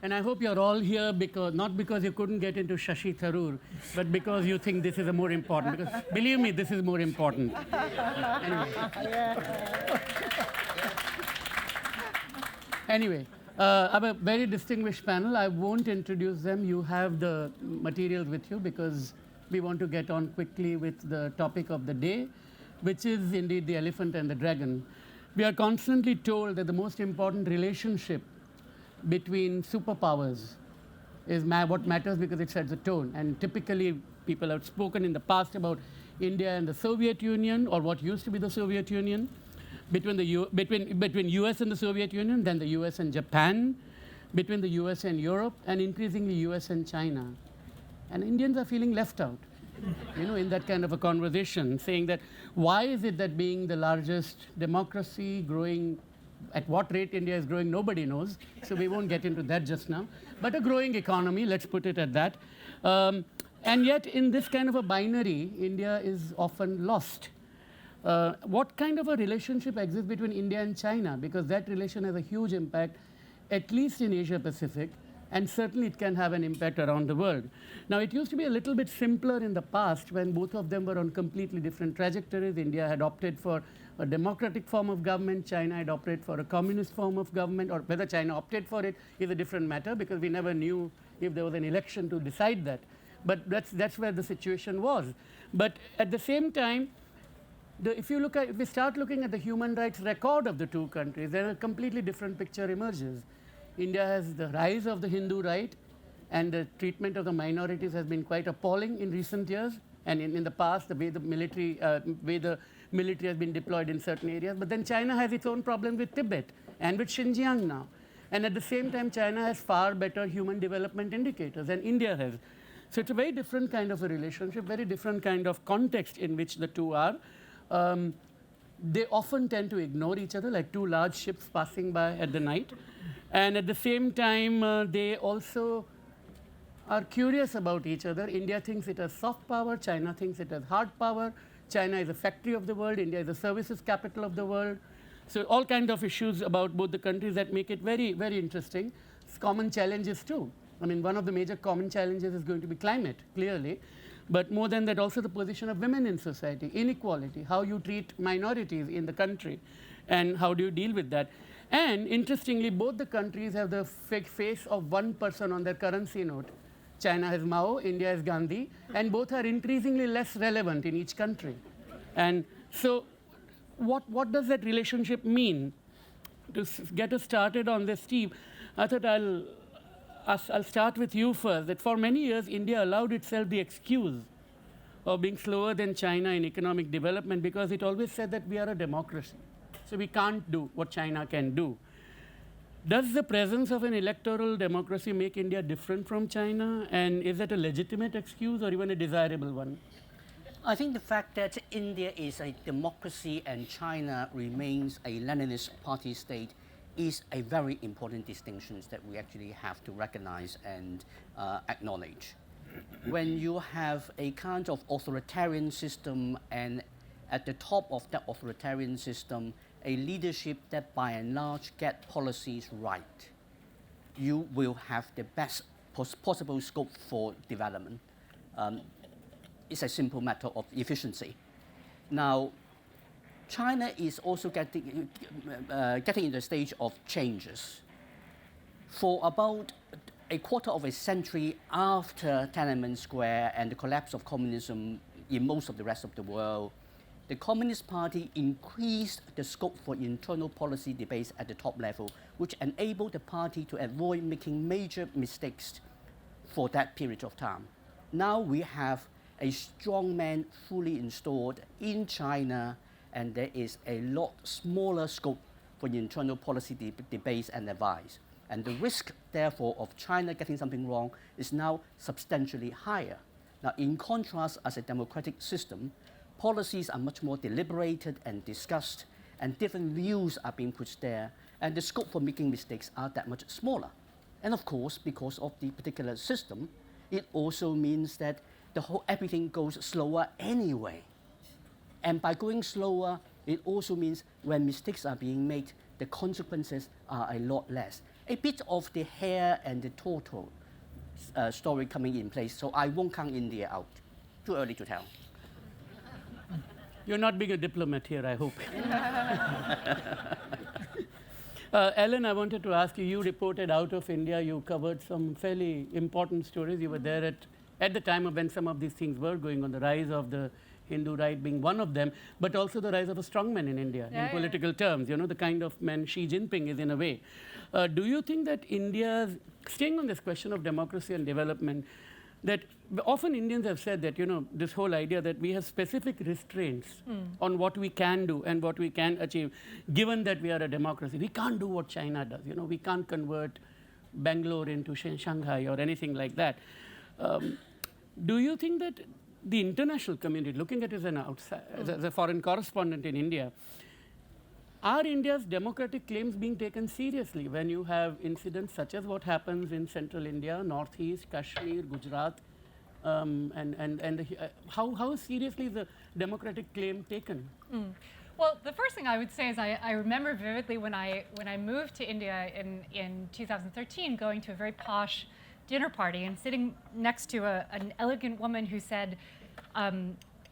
And I hope you're all here because, not because you couldn't get into Shashi Tharoor, but because you think this is a more important. Because believe me, this is more important. Anyway, I have a very distinguished panel. I won't introduce them. You have the materials with you because we want to get on quickly with the topic of the day, which is indeed the elephant and the dragon. We are constantly told that the most important relationship between superpowers is what matters because it sets the tone. And typically, people have spoken in the past about India and the Soviet Union, or what used to be the Soviet Union, between US and the Soviet Union, then the US and Japan, between the US and Europe, and increasingly US and China. And Indians are feeling left out, in that kind of a conversation, saying that why is it that being the largest democracy, growing at what rate India is growing, nobody knows. So we won't get into that just now. But a growing economy, let's put it at that. And yet, in this kind of a binary, India is often lost. What kind of a relationship exists between India and China? Because that relation has a huge impact, at least in Asia Pacific, and certainly it can have an impact around the world. Now, it used to be a little bit simpler in the past when both of them were on completely different trajectories. India had opted for a democratic form of government. China had opted for a communist form of government, or whether China opted for it is a different matter because we never knew if there was an election to decide that. But that's where the situation was. But at the same time, if we start looking at the human rights record of the two countries, then a completely different picture emerges. India has the rise of the Hindu right, and the treatment of the minorities has been quite appalling in recent years. And in the past, the way the military has been deployed in certain areas. But then China has its own problem with Tibet and with Xinjiang now. And at the same time, China has far better human development indicators than India has. So it's a very different kind of a relationship, very different kind of context in which the two are. They often tend to ignore each other, like two large ships passing by at the night. And at the same time, they also are curious about each other. India thinks it has soft power. China thinks it has hard power. China is a factory of the world. India is a services capital of the world. So all kinds of issues about both the countries that make it very, very interesting. It's common challenges too. I mean, one of the major common challenges is going to be climate, clearly. But more than that, also the position of women in society, inequality, how you treat minorities in the country, and how do you deal with that. And interestingly, both the countries have the face of one person on their currency note. China has Mao, India has Gandhi, and both are increasingly less relevant in each country. And so what does that relationship mean? To get us started on this, Steve, I thought I'll start with you first, that for many years, India allowed itself the excuse of being slower than China in economic development because it always said that we are a democracy. So we can't do what China can do. Does the presence of an electoral democracy make India different from China? And is that a legitimate excuse or even a desirable one? I think the fact that India is a democracy and China remains a Leninist party state is a very important distinction that we actually have to recognize and acknowledge. When you have a kind of authoritarian system and at the top of that authoritarian system, a leadership that by and large get policies right, you will have the best possible scope for development. It's a simple matter of efficiency. Now, China is also getting into the stage of changes. For about a quarter of a century after Tiananmen Square and the collapse of communism in most of the rest of the world, the Communist Party increased the scope for internal policy debates at the top level, which enabled the party to avoid making major mistakes for that period of time. Now we have a strong man fully installed in China, and there is a lot smaller scope for internal policy debates and advice. And the risk, therefore, of China getting something wrong is now substantially higher. Now, in contrast, as a democratic system, policies are much more deliberated and discussed, and different views are being put there, and the scope for making mistakes are that much smaller. And of course, because of the particular system, it also means that everything goes slower anyway. And by going slower, it also means when mistakes are being made, the consequences are a lot less. a bit of the hare and the turtle story coming in place, so I won't count India out. Too early to tell. You're not being a diplomat here, I hope. Ellen, I wanted to ask you, you reported out of India, you covered some fairly important stories. You were there at the time of when some of these things were going on, the rise of the Hindu right being one of them, but also the rise of a strongman in India in political terms, you know, the kind of man Xi Jinping is in a way. Do you think that India's, staying on this question of democracy and development, that often Indians have said that, you know, this whole idea that we have specific restraints on what we can do and what we can achieve, given that we are a democracy. We can't do what China does, you know, we can't convert Bangalore into Shanghai or anything like that. Do you think that the international community, looking at it as an outside, as a foreign correspondent in India, are India's democratic claims being taken seriously when you have incidents such as what happens in central India, northeast, Kashmir, Gujarat, how seriously is the democratic claim taken? Well, the first thing I would say is I remember vividly when I moved to India in 2013, going to a very posh dinner party and sitting next to an elegant woman who said,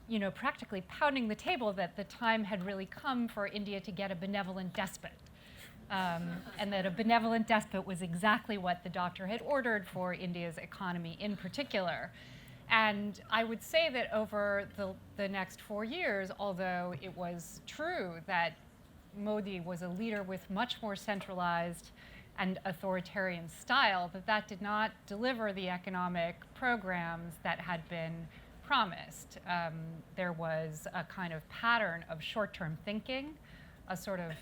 you know, practically pounding the table, that the time had really come for India to get a benevolent despot. And that a benevolent despot was exactly what the doctor had ordered for India's economy in particular. And I would say that over the next 4 years, although it was true that Modi was a leader with much more centralized and authoritarian style, that did not deliver the economic programs that had been promised. There was a kind of pattern of short-term thinking, a sort of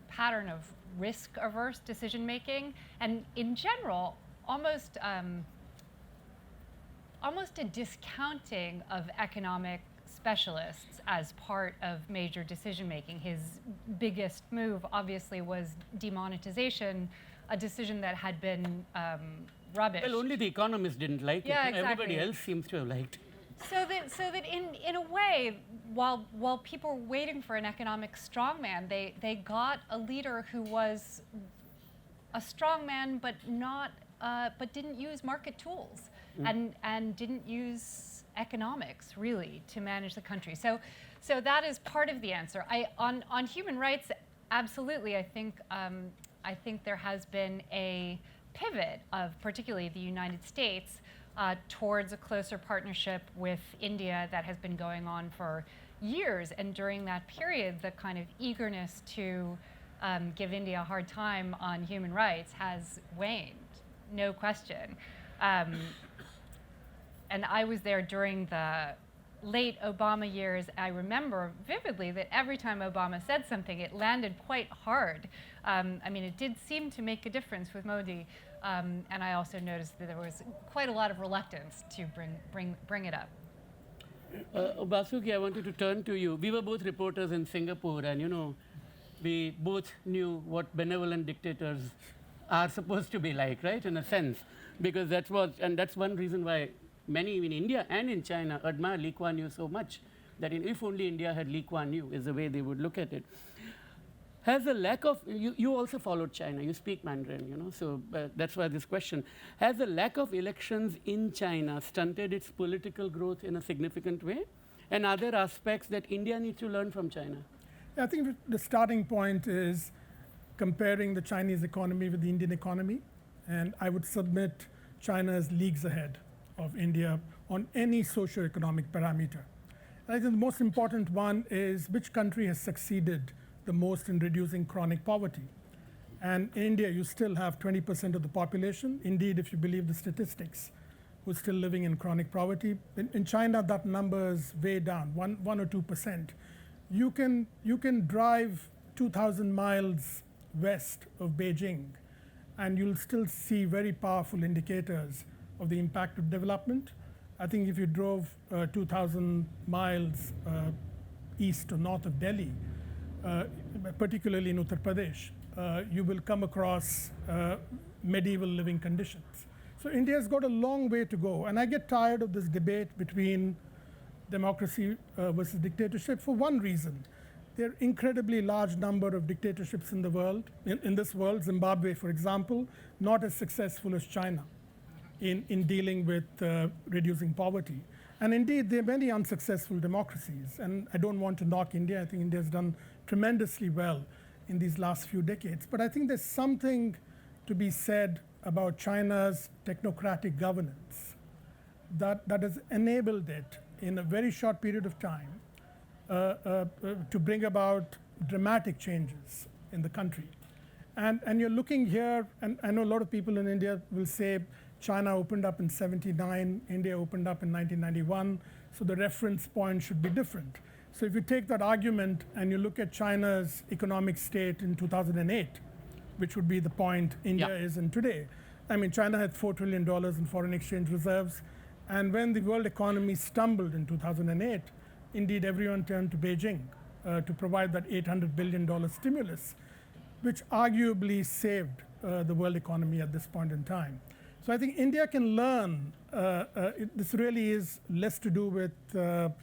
pattern of risk-averse decision-making, and in general, almost a discounting of economic specialists as part of major decision-making. His biggest move, obviously, was demonetization, a decision that had been rubbish. Well, only the economists didn't like it. Exactly. Everybody else seems to have liked it. So that in a way, while people were waiting for an economic strongman, they got a leader who was a strongman, but didn't use market tools and didn't use economics really to manage the country. So that is part of the answer. On human rights, absolutely. I think there has been a pivot of particularly the United States towards a closer partnership with India that has been going on for years. And during that period, the kind of eagerness to give India a hard time on human rights has waned, no question. And I was there during the late Obama years. I remember vividly that every time Obama said something, it landed quite hard. I mean, it did seem to make a difference with Modi. And I also noticed that there was quite a lot of reluctance to bring it up. Vasuki, I wanted to turn to you. We were both reporters in Singapore, and you know, we both knew what benevolent dictators are supposed to be like, right? In a sense, because that's one reason why many in India and in China admire Lee Kuan Yew so much. That if only India had Lee Kuan Yew, is the way they would look at it. Has the lack of, you also followed China, you speak Mandarin, you know, so that's why this question. Has the lack of elections in China stunted its political growth in a significant way? And are there aspects that India needs to learn from China? I think the starting point is comparing the Chinese economy with the Indian economy. And I would submit China is leagues ahead of India on any socioeconomic parameter. And I think the most important one is which country has succeeded the most in reducing chronic poverty. And in India, you still have 20% of the population, indeed, if you believe the statistics, who's still living in chronic poverty. In China, that number is way down, 1 or 2%. You can drive 2,000 miles west of Beijing, and you'll still see very powerful indicators of the impact of development. I think if you drove 2,000 miles east or north of Delhi, particularly in Uttar Pradesh, you will come across medieval living conditions. So India's got a long way to go. And I get tired of this debate between democracy versus dictatorship for one reason. there are incredibly large number of dictatorships in the world, in this world. Zimbabwe, for example, not as successful as China in dealing with reducing poverty. And indeed, there are many unsuccessful democracies. And I don't want to knock India. I think India has done tremendously well in these last few decades. But I think there's something to be said about China's technocratic governance that has enabled it in a very short period of time to bring about dramatic changes in the country. And you're looking here, and I know a lot of people in India will say China opened up in 79, India opened up in 1991, so the reference point should be different. So if you take that argument and you look at China's economic state in 2008, which would be the point India is in today. I mean, China had $4 trillion in foreign exchange reserves, and when the world economy stumbled in 2008, indeed everyone turned to Beijing to provide that $800 billion stimulus, which arguably saved the world economy at this point in time. So I think India can learn. This really is less to do with whether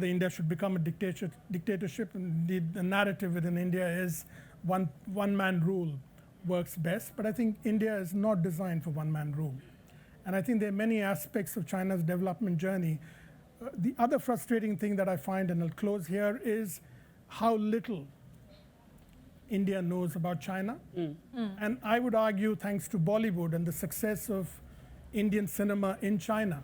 India should become a dictatorship. And the narrative within India is one-man rule works best. But I think India is not designed for one-man rule. And I think there are many aspects of China's development journey. The other frustrating thing that I find, and I'll close here, is how little India knows about China. And I would argue, thanks to Bollywood and the success of Indian cinema in China,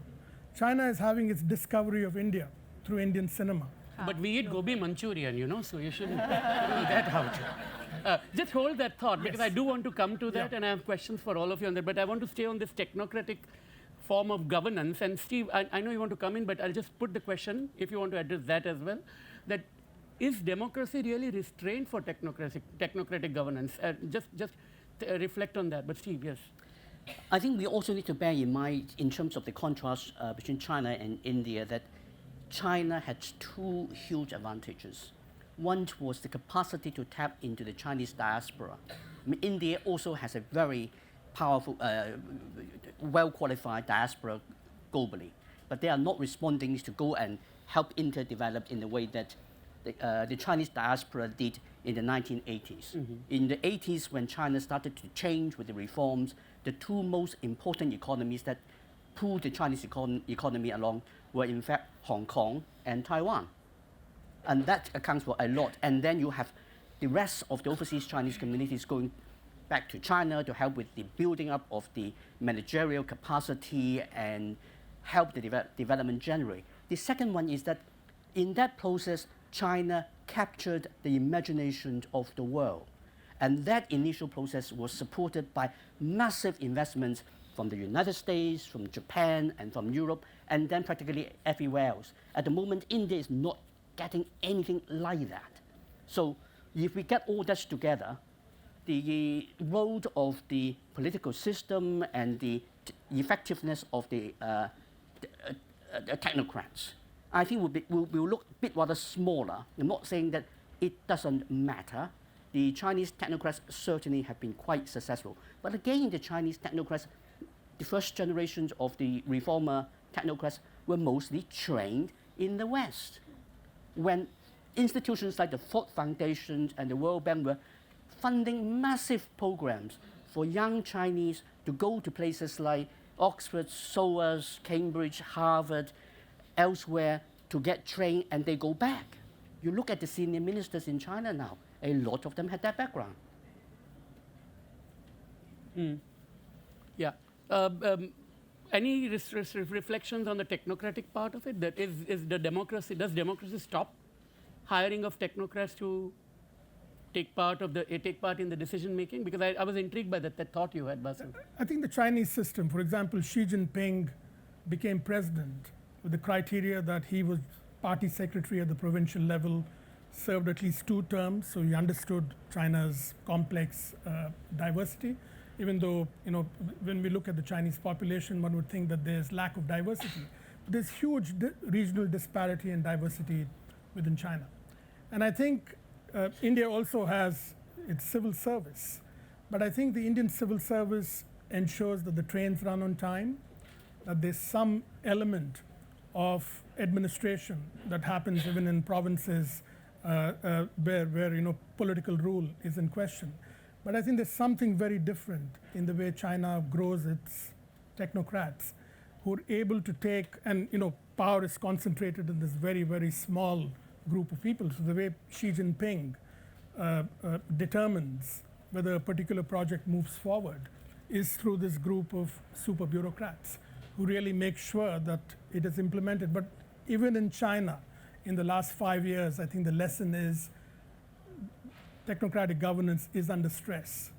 China is having its discovery of India through Indian cinema. But we eat gobi Manchurian, you know, so you shouldn't rule that out. Just hold that thought, because I do want to come to that, and I have questions for all of you on that. But I want to stay on this technocratic form of governance. And Steve, I know you want to come in, but I'll just put the question, if you want to address that as well, that is democracy really restrained for technocratic governance? Just reflect on that. But Steve, yes. I think we also need to bear in mind, in terms of the contrast between China and India, that China had two huge advantages. One was the capacity to tap into the Chinese diaspora. I mean, India also has a very powerful, well-qualified diaspora globally, but they are not responding to go and help India develop in the way that the Chinese diaspora did in the 1980s. In the 80s, when China started to change with the reforms, the two most important economies that pulled the Chinese economy along were in fact Hong Kong and Taiwan. And that accounts for a lot. And then you have the rest of the overseas Chinese communities going back to China to help with the building up of the managerial capacity and help the development generally. The second one is that in that process, China captured the imagination of the world. And that initial process was supported by massive investments from the United States, from Japan, and from Europe, and then practically everywhere else. At the moment, India is not getting anything like that. So if we get all that together, the role of the political system and the effectiveness of the technocrats, I think will look a bit rather smaller. I'm not saying that it doesn't matter. The Chinese technocrats certainly have been quite successful. But again, the Chinese technocrats, the first generations of the reformer technocrats were mostly trained in the West. When institutions like the Ford Foundation and the World Bank were funding massive programs for young Chinese to go to places like Oxford, SOAS, Cambridge, Harvard, elsewhere to get trained, and they go back. You look at the senior ministers in China now, a lot of them had that background. Yeah. Any reflections on the technocratic part of it? That is the democracy, does democracy stop hiring of technocrats to take part in the decision making? Because I was intrigued by that thought you had, Basu. I think the Chinese system, for example, Xi Jinping became president with the criteria that he was party secretary at the provincial level, served at least 2 terms, so he understood China's complex diversity. Even though, you know, when we look at the Chinese population, one would think that there's lack of diversity. But there's huge regional disparity and diversity within China. And I think India also has its civil service. But I think the Indian civil service ensures that the trains run on time, that there's some element of administration that happens even in provinces where political rule is in question. But I think there's something very different in the way China grows its technocrats, who are able to take, and power is concentrated in this very, very small group of people. So the way Xi Jinping determines whether a particular project moves forward is through this group of super bureaucrats who really make sure that it is implemented. But even in China, in the last 5 years, I think the lesson is technocratic governance is under stress,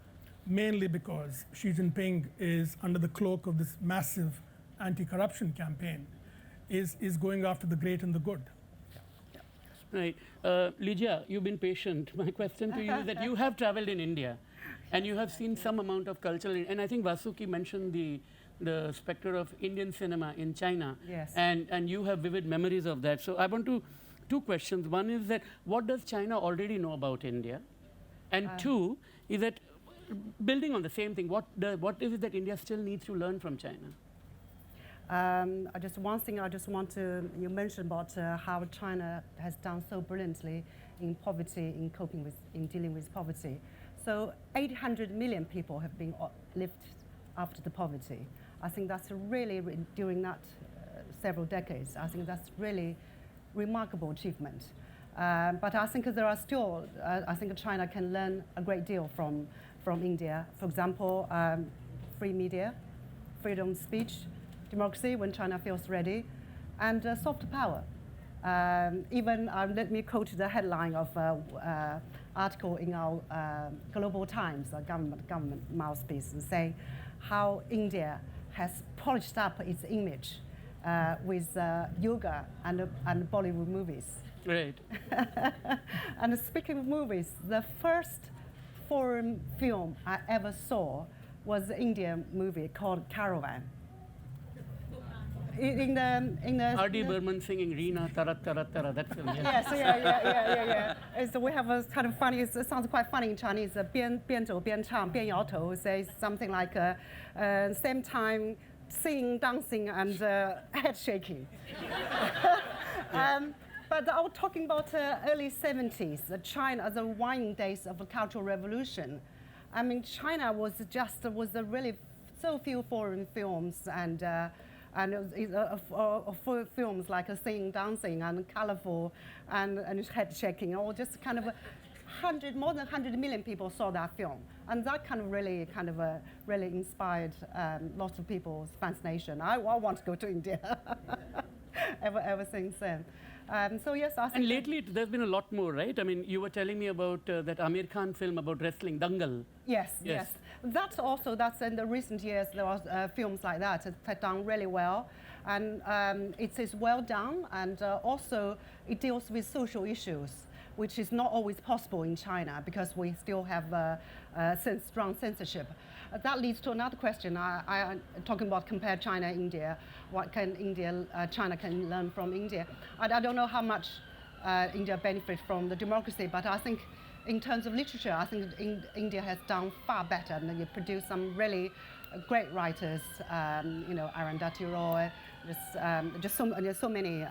mainly because Xi Jinping is under the cloak of this massive anti-corruption campaign, is going after the great and the good. Right. Lijia, you've been patient. My question to you is that you have traveled in India and you have seen some amount of cultural, and I think Vasuki mentioned the specter of Indian cinema in China. Yes. And you have vivid memories of that. So I want two questions. One is that what does China already know about India? And two is that, building on the same thing, what is it that India still needs to learn from China? Just one thing I just want to, you mentioned about how China has done so brilliantly in poverty, in coping with, in dealing with poverty. So 800 million people have been lived after the poverty. I think that's really, during that several decades, I think that's really remarkable achievement. But I think there are still, I think China can learn a great deal from India. For example, free media, freedom of speech, democracy when China feels ready, and soft power. Even let me quote the headline of article in our Global Times, government mouthpiece, and say how India has polished up its image with yoga and Bollywood movies. Right. And speaking of movies, the first foreign film I ever saw was an Indian movie called Caravan. In the R.D. Burman singing Reena Tarat Tarat Tara, that film. Yes, yeah. So we have a kind of funny, it sounds quite funny in Chinese, 边走边唱边摇头, says something like same time singing, dancing, and head shaking. But I was talking about early 70s, China, the waning days of the Cultural Revolution. I mean, China was a really so few foreign films and films like Singing, Dancing, and Colorful, and Head Shaking, all just kind of more than 100 million people saw that film, and that kind of really inspired lots of people's fascination. I want to go to India ever since then. So yes, I think. And lately, there's been a lot more, right? I mean, you were telling me about that Amir Khan film about wrestling, Dangal. Yes. That's in the recent years, there are films like that have done really well. And it is well done, and also it deals with social issues, which is not always possible in China because we still have strong censorship. That leads to another question. I'm talking about compare China and India. What can China can learn from India? I don't know how much India benefits from the democracy, but I think in terms of literature, I think India has done far better, and you produce some really great writers. Arundhati Roy, there's so many.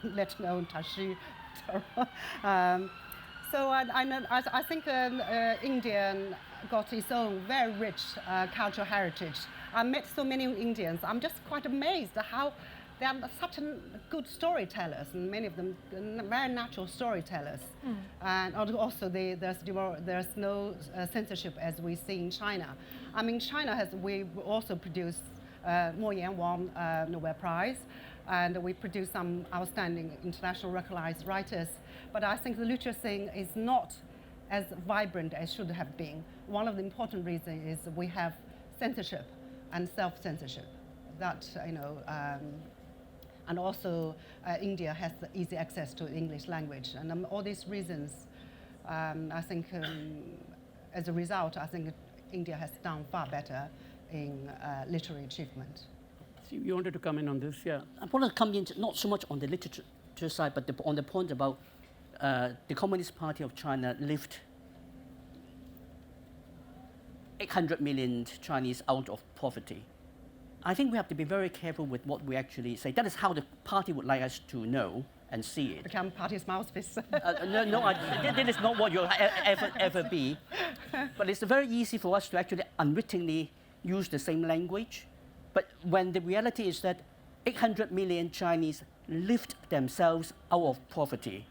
Let alone Tashi. So I think India got its own very rich cultural heritage. I met so many Indians. I'm just quite amazed at how they are such good storytellers, and many of them very natural storytellers. And also there's no censorship as we see in China. I mean, we also produced Mo Yan won Nobel Prize, and we produce some outstanding international recognized writers. But I think the literature thing is not as vibrant as should have been. One of the important reasons is we have censorship and self-censorship. That, and also India has easy access to English language. And all these reasons, I think as a result, I think India has done far better in literary achievement. So you wanted to comment on this, yeah? I want to come in not so much on the literature side, but on the point about the Communist Party of China lifted 800 million Chinese out of poverty. I think we have to be very careful with what we actually say. That is how the party would like us to know and see it. Become party's mouthpiece. That is not what you'll ever be. But it's very easy for us to actually unwittingly use the same language. But when the reality is that 800 million Chinese lift themselves out of poverty,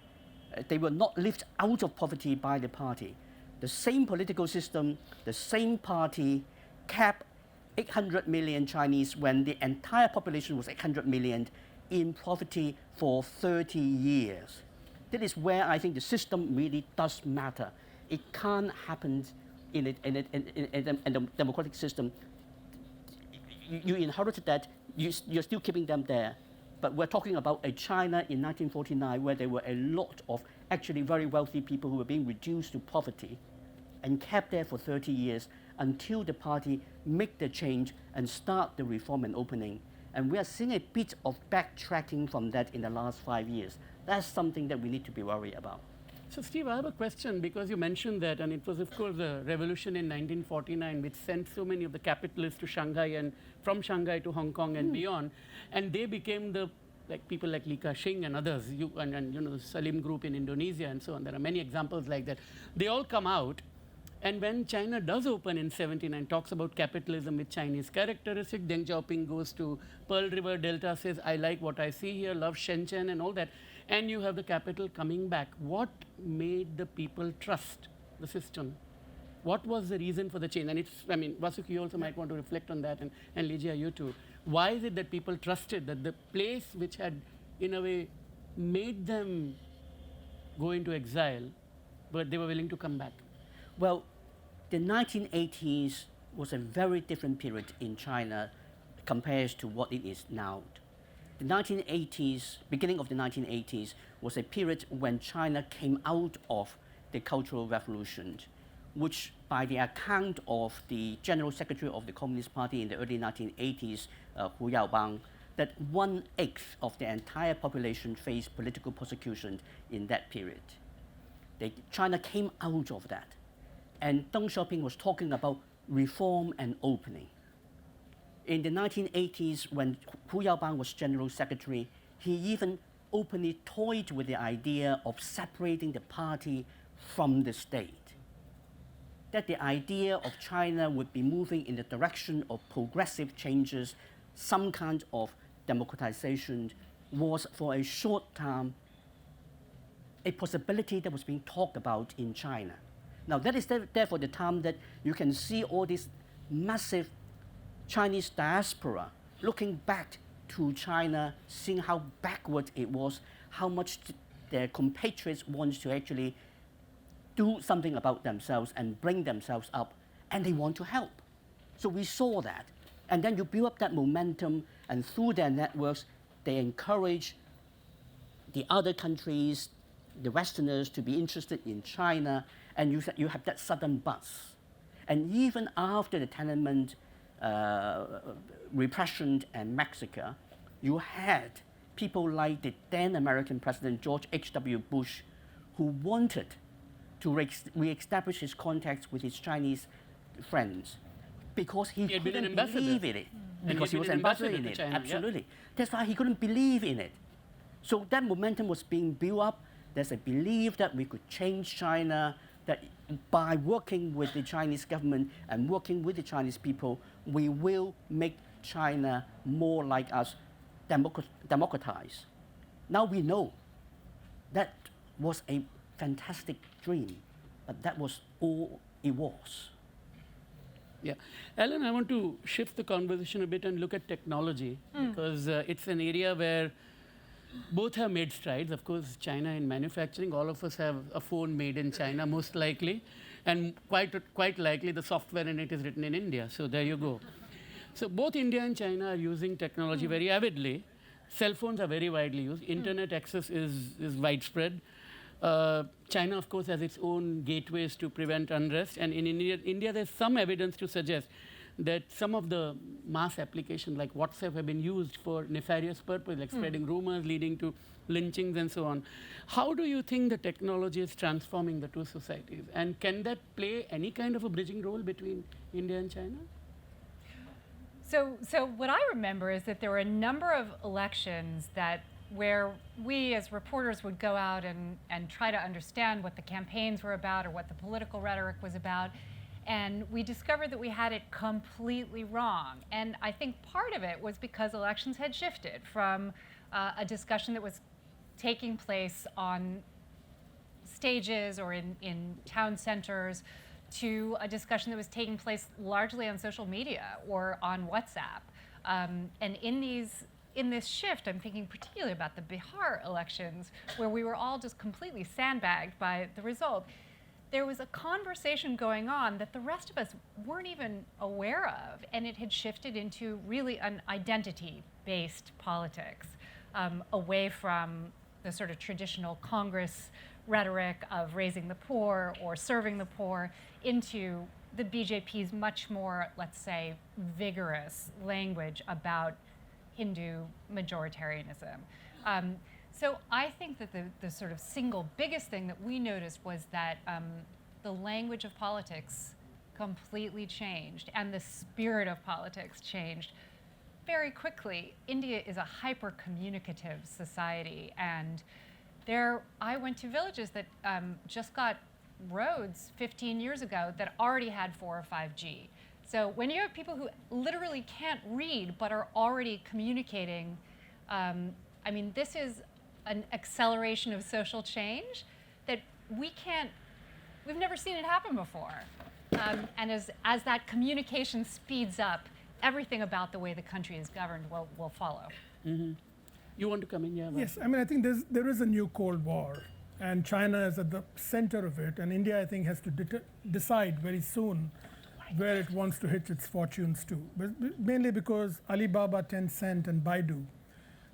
they were not lifted out of poverty by the party. The same political system, the same party kept 800 million Chinese when the entire population was 800 million in poverty for 30 years. That is where I think the system really does matter. It can't happen in a democratic system. You inherited that, you're still keeping them there. But we're talking about a China in 1949 where there were a lot of actually very wealthy people who were being reduced to poverty and kept there for 30 years until the party make the change and start the reform and opening. And we are seeing a bit of backtracking from that in the last 5 years. That's something that we need to be worried about. So, Steve, I have a question because you mentioned that, and it was, of course, the revolution in 1949 which sent so many of the capitalists to Shanghai and from Shanghai to Hong Kong and beyond, and they became the people like Li Ka-shing and others, and the Salim group in Indonesia and so on. There are many examples like that. They all come out, and when China does open in 79, talks about capitalism with Chinese characteristics, Deng Xiaoping goes to Pearl River Delta, says, I like what I see here, love Shenzhen and all that. And you have the capital coming back. What made the people trust the system? What was the reason for the change? And it's, I mean, Vasuki, you also might want to reflect on that, and Lijia, you too. Why is it that people trusted that the place which had, in a way, made them go into exile, but they were willing to come back? Well, the 1980s was a very different period in China compared to what it is now. The 1980s, beginning of the 1980s, was a period when China came out of the Cultural Revolution, which by the account of the General Secretary of the Communist Party in the early 1980s, Hu Yaobang, that 1/8 of the entire population faced political persecution in that period. China came out of that. And Deng Xiaoping was talking about reform and opening. In the 1980s, when Hu Yaobang was General Secretary, he even openly toyed with the idea of separating the party from the state. That the idea of China would be moving in the direction of progressive changes, some kind of democratization, was for a short time a possibility that was being talked about in China. Now, that is therefore the time that you can see all this massive Chinese diaspora looking back to China, seeing how backward it was, how much their compatriots want to actually do something about themselves and bring themselves up, and they want to help. So we saw that. And then you build up that momentum, and through their networks, they encourage the other countries, the Westerners, to be interested in China, and you have that sudden buzz. And even after the Tiananmen repression and massacre, you had people like the then American President George H.W. Bush, who wanted to re-establish his contacts with his Chinese friends because he couldn't believe in it. Because he was ambassador in it, China, absolutely. Yeah. That's why he couldn't believe in it. So that momentum was being built up. There's a belief that we could change China, that by working with the Chinese government and working with the Chinese people, we will make China more like us, democratized. Now we know that was a fantastic dream, but that was all it was. Yeah. Alan, I want to shift the conversation a bit and look at technology because it's an area where both have made strides. Of course, China in manufacturing, all of us have a phone made in China, most likely, and quite likely the software in it is written in India. So there you go. So both India and China are using technology very avidly. Cell phones are very widely used. Internet access is widespread. China, of course, has its own gateways to prevent unrest. And in India, there's some evidence to suggest that some of the mass applications like WhatsApp have been used for nefarious purposes, like spreading rumors, leading to lynchings and so on. How do you think the technology is transforming the two societies? And can that play any kind of a bridging role between India and China? So what I remember is that there were a number of elections that where we as reporters would go out and try to understand what the campaigns were about or what the political rhetoric was about. And we discovered that we had it completely wrong. And I think part of it was because elections had shifted from a discussion that was taking place on stages or in town centers to a discussion that was taking place largely on social media or on WhatsApp. And in this shift, I'm thinking particularly about the Bihar elections, where we were all just completely sandbagged by the result. There was a conversation going on that the rest of us weren't even aware of, and it had shifted into really an identity-based politics, away from the sort of traditional Congress rhetoric of raising the poor or serving the poor into the BJP's much more, let's say, vigorous language about Hindu majoritarianism. So I think that the sort of single biggest thing that we noticed was that the language of politics completely changed and the spirit of politics changed very quickly. India is a hyper-communicative society, and I went to villages that just got roads 15 years ago that already had 4 or 5G. So when you have people who literally can't read but are already communicating, I mean, this is an acceleration of social change that we've never seen it happen before. And as that communication speeds up, everything about the way the country is governed will follow. Mm-hmm. You want to come in? Yeah. Yes, I mean, I think there is a new Cold War, and China is at the center of it, and India, I think, has to decide very soon where it wants to hitch its fortunes to. But mainly because Alibaba, Tencent, and Baidu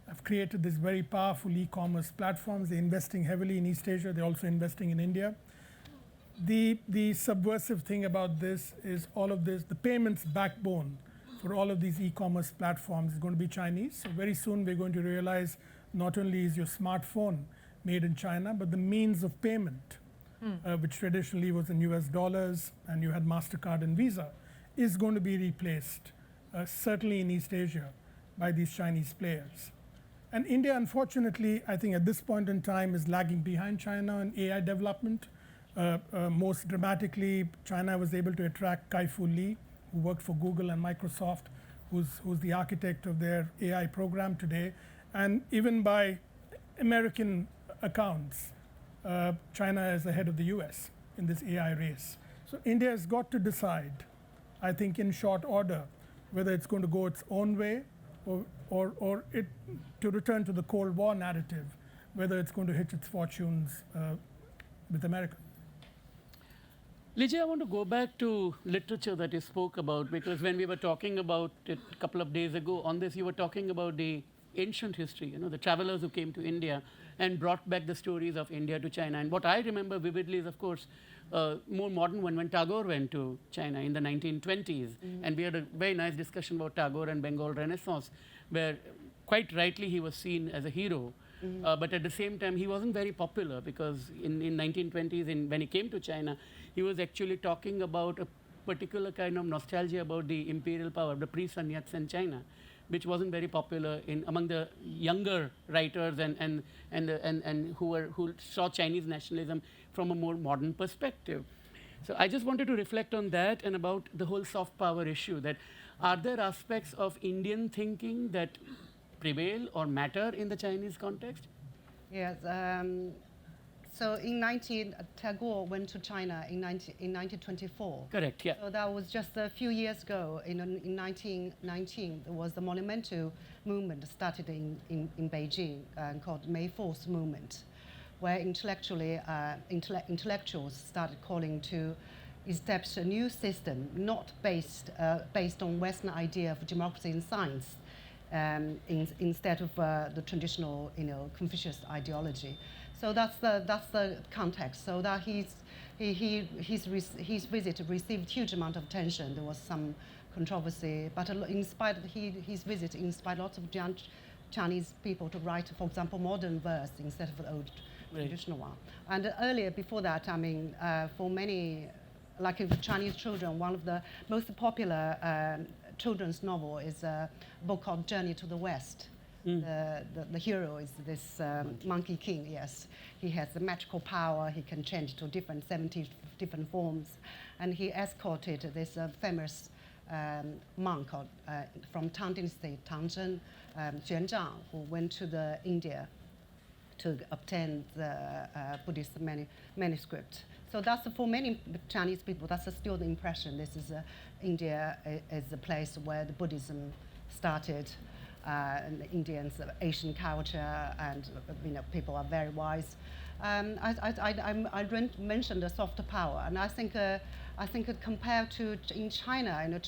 have created these very powerful e-commerce platforms. They're investing heavily in East Asia. They're also investing in India. The subversive thing about this is all of this, the payments backbone for all of these e-commerce platforms is going to be Chinese. So very soon we're going to realize not only is your smartphone made in China, but the means of payment, which traditionally was in US dollars and you had MasterCard and Visa, is going to be replaced, certainly in East Asia, by these Chinese players. And India, unfortunately, I think at this point in time is lagging behind China in AI development. Most dramatically, China was able to attract Kai-Fu Lee, who worked for Google and Microsoft, who's the architect of their AI program today. And even by American accounts, China is ahead of the US in this AI race. So India has got to decide, I think in short order, whether it's going to go its own way or it, to return to the Cold War narrative, whether it's going to hitch its fortunes with America. Lijia, I want to go back to literature that you spoke about, because when we were talking about it a couple of days ago on this, you were talking about the ancient history, the travelers who came to India and brought back the stories of India to China. And what I remember vividly is, of course, more modern one when Tagore went to China in the 1920s. And we had a very nice discussion about Tagore and Bengal Renaissance, where quite rightly he was seen as a hero. But at the same time, he wasn't very popular, because in 1920s, when he came to China, he was actually talking about a particular kind of nostalgia about the imperial power, the pre-Sun Yat-sen China, which wasn't very popular among the younger writers and who saw Chinese nationalism from a more modern perspective. So I just wanted to reflect on that and about the whole soft power issue. That are there aspects of Indian thinking that prevail or matter in the Chinese context? Yes. So Tagore went to China in 1924. Correct, yeah. So that was just a few years ago. In 1919, there was the monumental movement started in Beijing called May 4th movement, where intellectuals started calling to establish a new system, not based on Western idea of democracy and science, instead of the traditional, Confucius ideology. So that's the context. So that his visit received huge amount of attention. There was some controversy, but in spite of his visit, inspired lots of Chinese people to write, for example, modern verse instead of the old traditional one. And earlier, before that, I mean, for many, like Chinese children, one of the most popular children's novel is a book called Journey to the West. The hero is this Monkey King, yes. He has the magical power. He can change to 70 different forms. And he escorted this famous monk from Tang Dynasty, Tang Zheng, Zhang, who went to India to obtain the Buddhist manuscript. So that's for many Chinese people, that's still the impression. This is India is the place where the Buddhism started. And the Indians, Asian culture, and people are very wise. I mentioned the soft power, and I think compared to in China,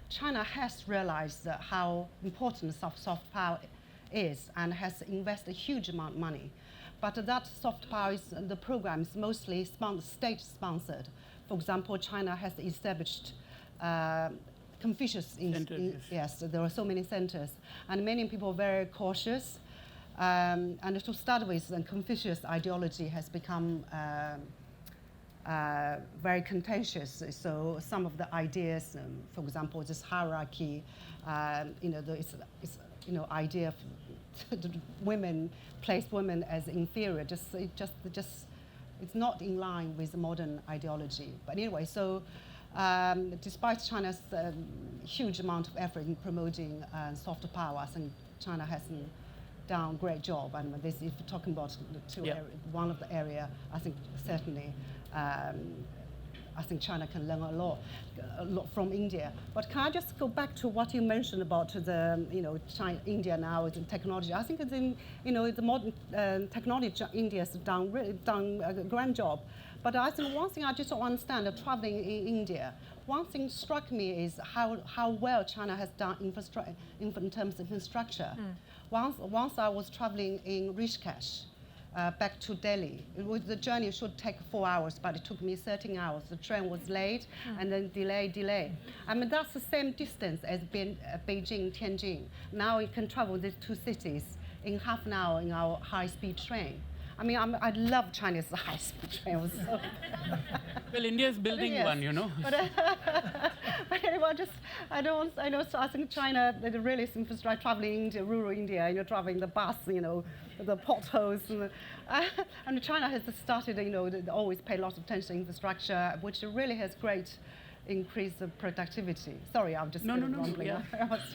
China has realized how important soft power is and has invested a huge amount of money. But that soft power the program is mostly state-sponsored. For example, China has established Confucius yes, there are so many centers, and many people are very cautious. And to start with, Confucius ideology has become very contentious. So some of the ideas, for example, this hierarchy, idea of women place women as inferior. It's not in line with the modern ideology. But anyway, so. Despite China's huge amount of effort in promoting soft power, I think China hasn't done a great job. And this, if you're talking about one of the area, I think certainly, I think China can learn a lot from India. But can I just go back to what you mentioned about China, India now with technology? I think it's the modern technology, India has done a grand job. But I think one thing I just don't understand, traveling in India, one thing struck me is how well China has done in terms of infrastructure. Once I was traveling in Rishikesh, back to Delhi. The journey should take 4 hours, but it took me 13 hours. The train was late and then delay. I mean, that's the same distance as Beijing, Tianjin. Now we can travel these two cities in half an hour in our high-speed train. I mean, I love China's high-speed train. So well, India is building one, But anyway, so I think China, the really infrastructure, traveling into rural India, driving the bus, the potholes. And China has started, they always pay lots of attention to infrastructure, which really has great increase of productivity. Sorry, I'm just rambling. Yeah.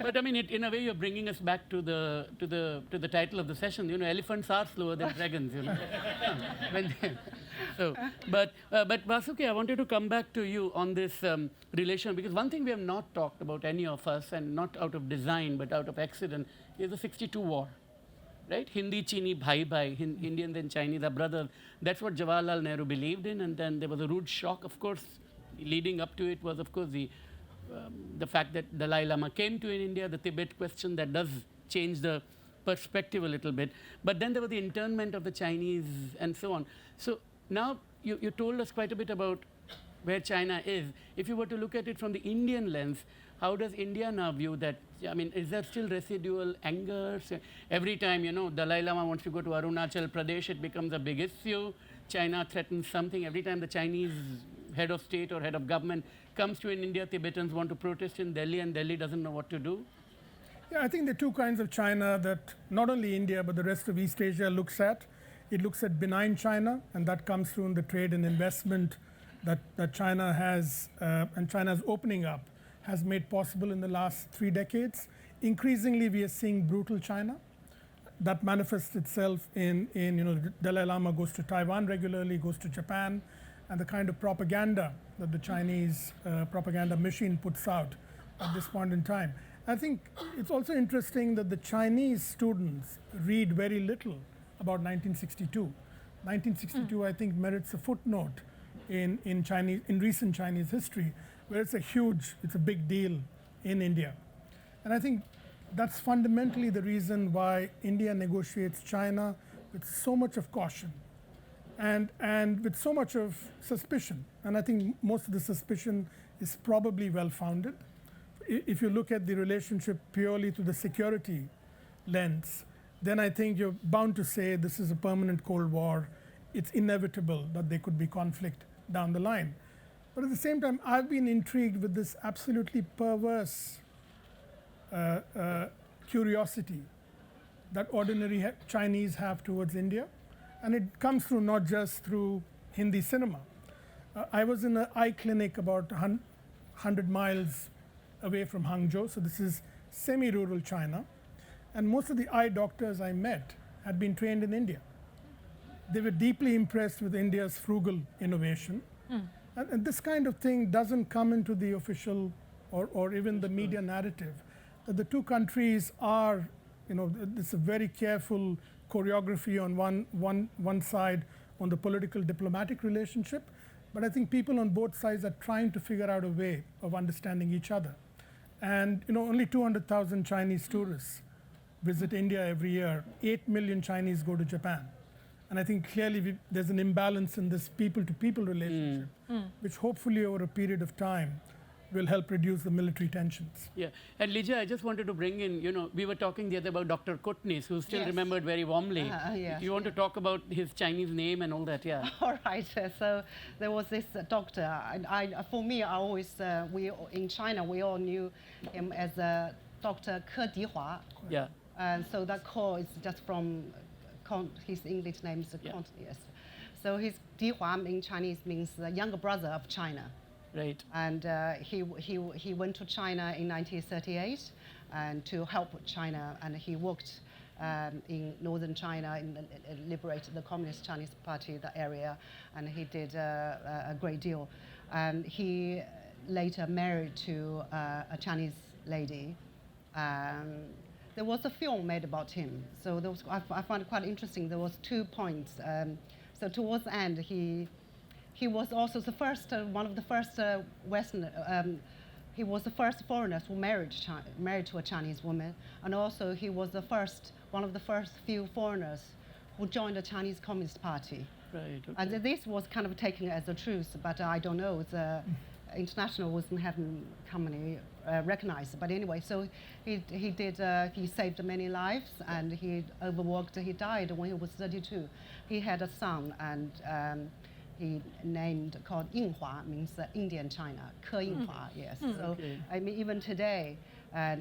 But I mean, in a way, you're bringing us back to the title of the session. Elephants are slower than dragons. But Vasuki, I wanted to come back to you on this relation, because one thing we have not talked about, any of us, and not out of design but out of accident, is the '62 war. Right? Hindi, Chini, bhai bhai, Indians and Chinese are brothers. That's what Jawaharlal Nehru believed in, and then there was a rude shock, of course. Leading up to it was, of course, the fact that Dalai Lama came to India, the Tibet question, that does change the perspective a little bit. But then there was the internment of the Chinese and so on. So now you told us quite a bit about where China is. If you were to look at it from the Indian lens, how does India now view that? I mean, is there still residual anger? Every time, Dalai Lama wants to go to Arunachal Pradesh, it becomes a big issue. China threatens something. Every time the Chinese head of state or head of government comes to India, Tibetans want to protest in Delhi, and Delhi doesn't know what to do. Yeah, I think there are two kinds of China that not only India but the rest of East Asia looks at. It looks at benign China, and that comes through in the trade and investment that China has, and China's opening up has made possible in the last 3 decades. Increasingly, we are seeing brutal China. That manifests itself in Dalai Lama goes to Taiwan regularly, goes to Japan, and the kind of propaganda that the Chinese propaganda machine puts out at this point in time. I think it's also interesting that the Chinese students read very little about 1962. 1962, I think, merits a footnote in recent Chinese history, where it's a big deal in India. And I think that's fundamentally the reason why India negotiates China with so much of caution and with so much of suspicion. And I think most of the suspicion is probably well-founded. If you look at the relationship purely through the security lens, then I think you're bound to say this is a permanent Cold War. It's inevitable that there could be conflict down the line. But at the same time, I've been intrigued with this absolutely perverse curiosity that ordinary Chinese have towards India. And it comes through not just through Hindi cinema. I was in an eye clinic about 100 miles away from Hangzhou, so this is semi-rural China. And most of the eye doctors I met had been trained in India. They were deeply impressed with India's frugal innovation. And this kind of thing doesn't come into the official or even the media narrative. The two countries are, it's a very careful choreography on one side on the political diplomatic relationship. But I think people on both sides are trying to figure out a way of understanding each other. And only 200,000 Chinese tourists visit India every year. 8 million Chinese go to Japan. And I think clearly there's an imbalance in this people-to-people relationship, which hopefully over a period of time will help reduce the military tensions. Yeah, and Lijia, I just wanted to bring in, we were talking the other about Dr. Kotnis, who's still remembered very warmly. Yes. You want to talk about his Chinese name and all that, yeah? All right. So there was this doctor. For me, I always in China we all knew him as Dr. Ke Dihua. Yeah. And so that Ke is just from his English name is yes. So his Dihua in Chinese means the younger brother of China. Right. And he went to China in 1938 and to help China, and he worked in northern China and liberated the Communist Chinese Party, the area, and he did a great deal. And he later married to a Chinese lady. There was a film made about him, so there was, I found it quite interesting. There was 2 points. So towards the end, he was also the first, one of the first Western, he was the first foreigner who married to a Chinese woman, and also he was one of the first few foreigners who joined the Chinese Communist Party. Right. Okay. And this was kind of taken as a truth, but I don't know. The international wasn't having company recognized. But anyway, so he saved many lives, and he overworked. He died when he was 32. He had a son, and he called Yinghua, means Indian China, Ke Yinghua, yes. So, Okay. I mean, even today,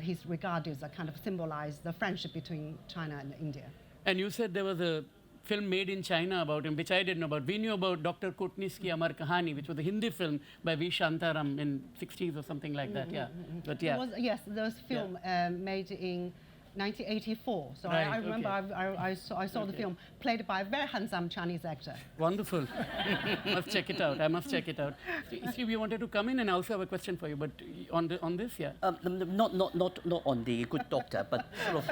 he's regarded as a kind of symbolize the friendship between China and India. And you said there was a film made in China about him, which I didn't know about. We knew about Dr. Kotnis Ki Amar Kahani, which was a Hindi film by V. Shantaram in 60s or something like that, yeah. But yeah. Yes, there was a film made in 1984. So Right, I remember okay. I saw the film played by a very handsome Chinese actor. Wonderful. Must check it out. I must check it out. Steve, you wanted to come in, and I also have a question for you, but on this, yeah. Not on the good doctor, but sort of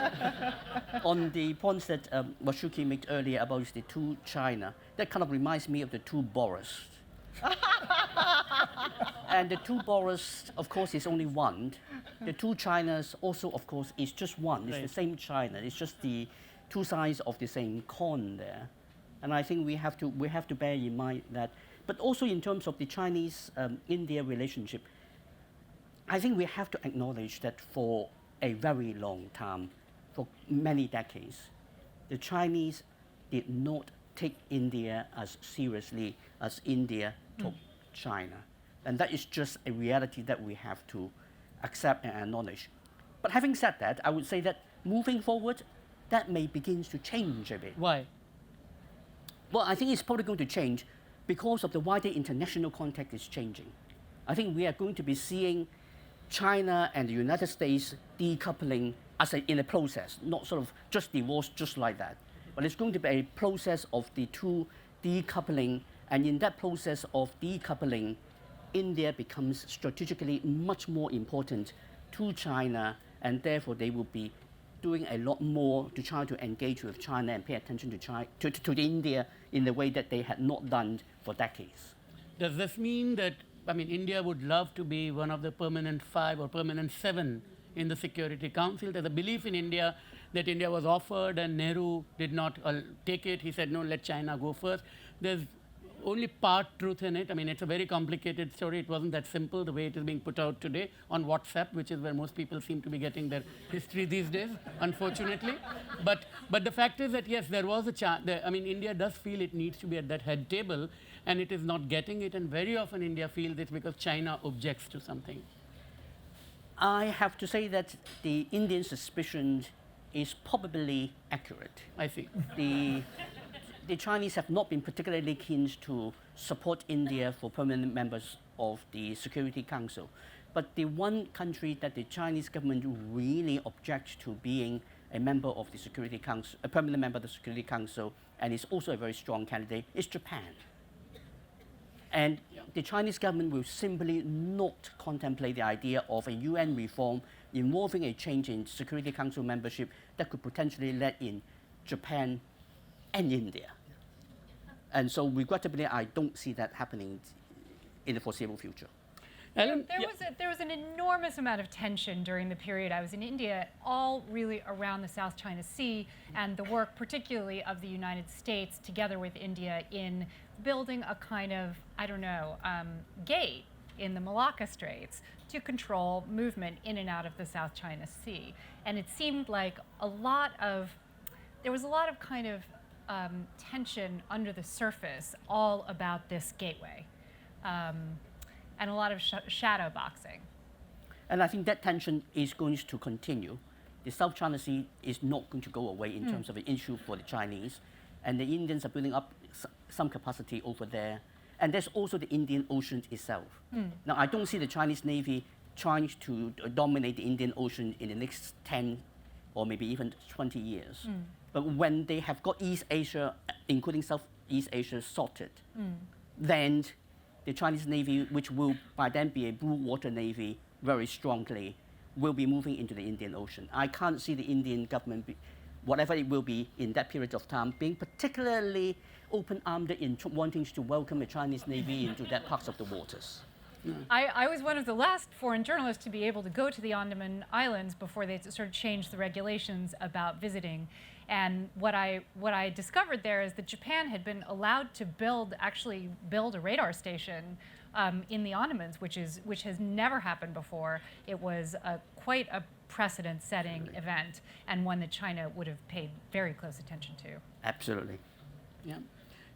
on the points that Vasuki made earlier about the two China. That kind of reminds me of the two Boris. And the two Boris, of course, is only one. The two Chinas also, of course, is just one. It's Right. the same China. It's just the two sides of the same coin there. And I think we have to bear in mind that. But also in terms of the Chinese-India relationship, I think we have to acknowledge that for a very long time, for many decades, the Chinese did not take India as seriously as India took China. And that is just a reality that we have to accept and acknowledge. But having said that, I would say that moving forward, that may begin to change a bit. Why? Well, I think it's probably going to change because of the wider international context is changing. I think we are going to be seeing China and the United States decoupling in a process, not sort of just divorced just like that. But it's going to be a process of the two decoupling, and in that process of decoupling, India becomes strategically much more important to China, and therefore they will be doing a lot more to try to engage with China and pay attention to India in the way that they had not done for decades. Does this mean that, India would love to be one of the permanent 5 or permanent 7 in the Security Council? There's a belief in India that India was offered and Nehru did not take it. He said, no, let China go first. There's only part truth in it. It's a very complicated story. It wasn't that simple the way it is being put out today on WhatsApp, which is where most people seem to be getting their history these days, unfortunately. But the fact is that, yes, there was a chance. India does feel it needs to be at that head table, and it is not getting it. And very often India feels it's because China objects to something. I have to say that the Indian suspicion is probably accurate. I see. The Chinese have not been particularly keen to support India for permanent members of the Security Council. But the one country that the Chinese government really objects to being a member of the Security Council, a permanent member of the Security Council, and is also a very strong candidate, is Japan. And the Chinese government will simply not contemplate the idea of a UN reform involving a change in Security Council membership that could potentially let in Japan and India. And so regrettably, I don't see that happening in the foreseeable future. Ellen? There was an enormous amount of tension during the period I was in India, all really around the South China Sea and the work particularly of the United States together with India in building a kind of, I don't know, gate in the Malacca Straits to control movement in and out of the South China Sea. And it seemed like there was a lot of kind of tension under the surface all about this gateway. And a lot of shadow boxing. And I think that tension is going to continue. The South China Sea is not going to go away in terms of an issue for the Chinese. And the Indians are building up some capacity over there. And there's also the Indian Ocean itself. Now, I don't see the Chinese Navy trying to dominate the Indian Ocean in the next 10 or maybe even 20 years. But when they have got East Asia, including Southeast Asia, sorted, then the Chinese Navy, which will by then be a blue water navy very strongly, will be moving into the Indian Ocean. I can't see the Indian government, whatever it will be in that period of time, being particularly open-armed in wanting to welcome a Chinese Navy into that parts of the waters. I was one of the last foreign journalists to be able to go to the Andaman Islands before they sort of changed the regulations about visiting. And what I discovered there is that Japan had been allowed to actually build a radar station in the Andamans, which has never happened before. It was quite a precedent-setting event, and one that China would have paid very close attention to. Absolutely. Yeah.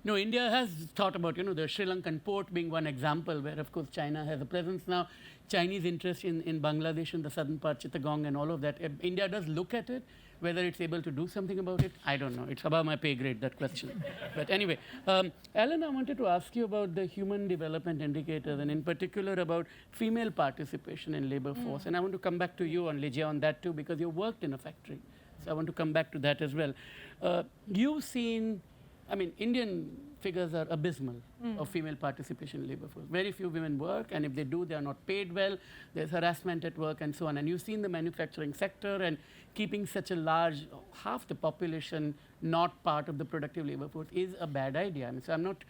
No, India has thought about, the Sri Lankan port being one example where, of course, China has a presence now. Chinese interest in Bangladesh, in the southern part, Chittagong and all of that. India does look at it. Whether it's able to do something about it, I don't know. It's above my pay grade, that question. But anyway, Alan, I wanted to ask you about the human development indicators, and in particular about female participation in labor force. And I want to come back to you on Lijia on that too, because you worked in a factory. So I want to come back to that as well. You've seen, Indian figures are abysmal of female participation in labor force. Very few women work, and if they do, they are not paid well. There's harassment at work and so on. And you've seen the manufacturing sector, and keeping such a large, half the population not part of the productive labor force is a bad idea. So I'm not,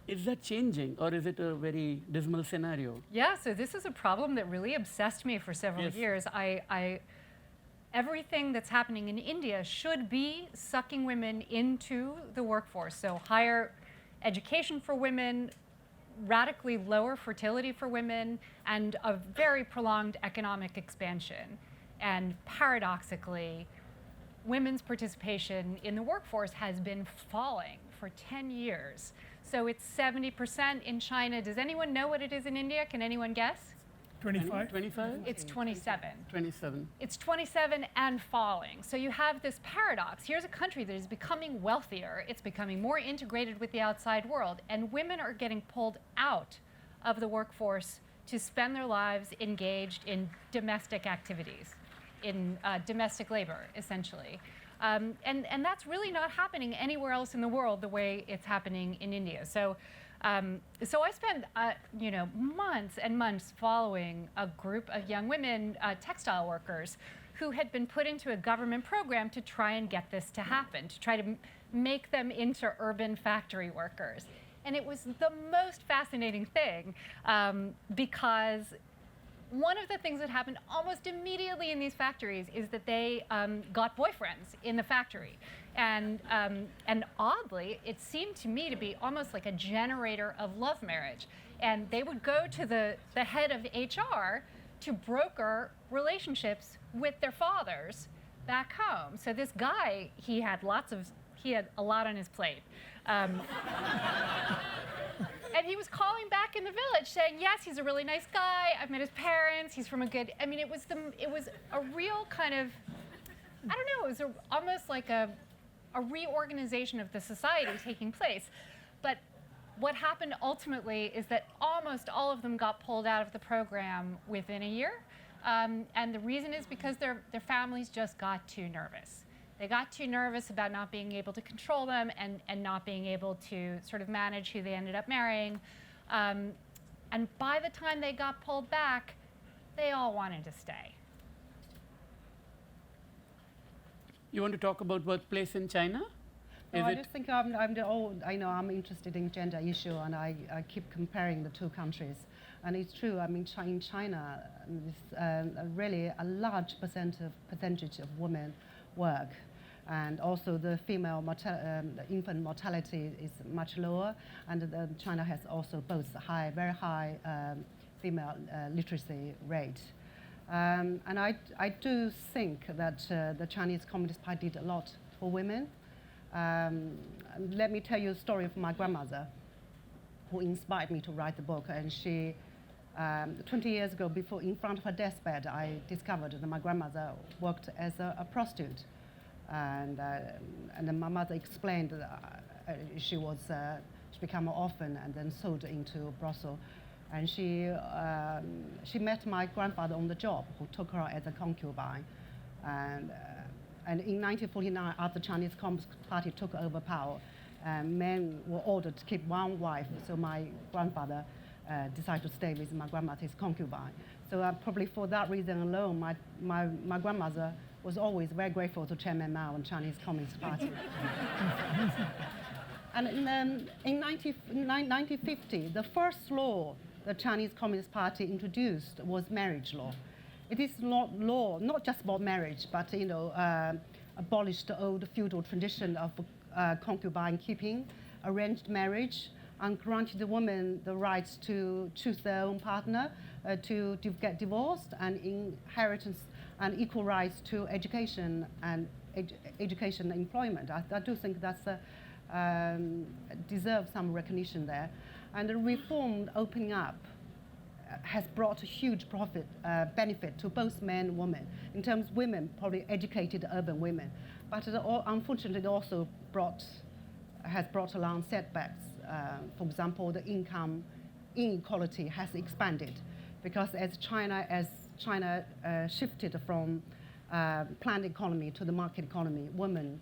is that changing, or is it a very dismal scenario? Yeah, so this is a problem that really obsessed me for several years. Everything that's happening in India should be sucking women into the workforce. So higher education for women, radically lower fertility for women, and a very prolonged economic expansion. And paradoxically, women's participation in the workforce has been falling for 10 years. So it's 70% in China. Does anyone know what it is in India? Can anyone guess? 25? 25? It's 27. 27. It's 27 and falling. So you have this paradox. Here's a country that is becoming wealthier. It's becoming more integrated with the outside world. And women are getting pulled out of the workforce to spend their lives engaged in domestic activities, in domestic labor, essentially. And that's really not happening anywhere else in the world the way it's happening in India. So I spent, months and months following a group of young women, textile workers, who had been put into a government program to try and get this to happen, to try to make them into urban factory workers. And it was the most fascinating thing because one of the things that happened almost immediately in these factories is that they got boyfriends in the factory. And oddly, it seemed to me to be almost like a generator of love marriage. And they would go to the head of HR to broker relationships with their fathers back home. So this guy, he had a lot on his plate. And he was calling back in the village saying, yes, he's a really nice guy. I've met his parents. He's from a good, it was a real kind of I don't know, it was almost like a reorganization of the society taking place. But what happened ultimately is that almost all of them got pulled out of the program within a year. And the reason is because their families just got too nervous. They got too nervous about not being able to control them and not being able to sort of manage who they ended up marrying. And by the time they got pulled back, they all wanted to stay. You want to talk about workplace in China? No, I just think I'm interested in gender issue, and I keep comparing the two countries. And it's true, I mean, in China, really a large percentage of women work. And also the infant mortality is much lower. And China has also both very high female literacy rate. And I do think that the Chinese Communist Party did a lot for women. Let me tell you a story of my grandmother, who inspired me to write the book. And she, 20 years ago, in front of her deathbed, I discovered that my grandmother worked as a prostitute. And then my mother explained that she became an orphan and then sold into brothel. And she met my grandfather on the job, who took her as a concubine. And in 1949, after the Chinese Communist Party took over power, men were ordered to keep one wife. So my grandfather decided to stay with my grandmother's concubine. So probably for that reason alone, my grandmother was always very grateful to Chairman Mao and Chinese Communist Party. And in 1950, the first law the Chinese Communist Party introduced was marriage law. It is not just about marriage, but abolished the old feudal tradition of concubine keeping, arranged marriage, and granted the women the rights to choose their own partner, to get divorced, and inheritance and equal rights to education and education and employment. I do think that's deserves some recognition there. And the reform opening up has brought a huge benefit to both men and women. In terms of women, probably educated urban women. But unfortunately, it also has brought along setbacks. For example, the income inequality has expanded because as China shifted from planned economy to the market economy, women